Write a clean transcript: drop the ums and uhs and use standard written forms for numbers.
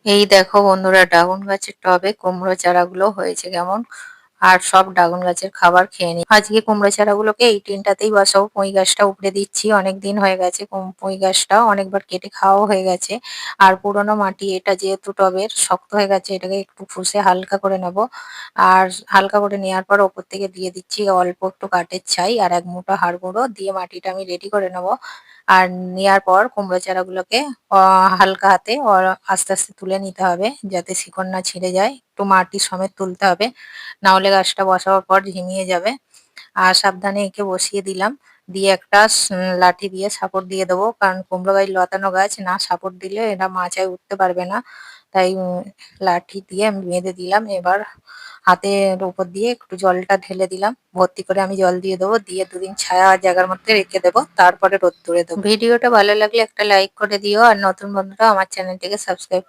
এই দেখো বন্ধুরা, ড্রাগন গাছের টবে কুমড়ো চারাগুলো হয়েছে কেমন। আর সব ড্রাগন গাছের খাবার খেয়ে নি। আজকে কুমড়ো চারাগুলোকে এই টিনটাতেই বসাবো। পুঁই গাছটা উপড়ে দিচ্ছি, অনেক দিন হয়ে গেছে। পুঁই গাছটা অনেকবার কেটে খাওয়া হয়ে গেছে। আর পুরোনো মাটি, এটা যেহেতু টবের শক্ত হয়ে গেছে, এটাকে একটু ফুসে হালকা করে নেব। আর হালকা করে নেওয়ার পর ওপর থেকে দিয়ে দিচ্ছি অল্প একটু কাঠের ছাই আর এক মুঠো হাড় গুঁড়ো দিয়ে মাটিটা আমি রেডি করে নেব। আর নেওয়ার পর কুমড়ো চারাগুলোকে হালকা হাতে আস্তে আস্তে তুলে নিতে হবে, যাতে শিকড় না ছিঁড়ে যায়। একটু মাটি সমেত তুলতে হবে, না হলে গাছটা বসাবার পর ঝিমিয়ে যাবে। আর সাবধানে এঁকে বসিয়ে দিলাম। দিয়ে একটা লাঠি দিয়ে সাপোর্ট দিয়ে দেবো, কারণ কুমড়ো গাছ লতানো গাছ, না সাপোর্ট দিলে এরা মাচায় উঠতে পারবে না। তাই লাঠি দিয়ে আমি বেঁধে দিলাম। এবার হাতের উপর দিয়ে একটু জলটা ঢেলে দিলাম, ভর্তি করে আমি জল দিয়ে দেবো। দিয়ে দুদিন ছায়া জায়গার মধ্যে রেখে দেবো, তারপরে রোদ্দুরে দেবো। ভিডিওটা ভালো লাগলে একটা লাইক করে দিও, আর নতুন বন্ধুরা আমার চ্যানেলটিকে সাবস্ক্রাইব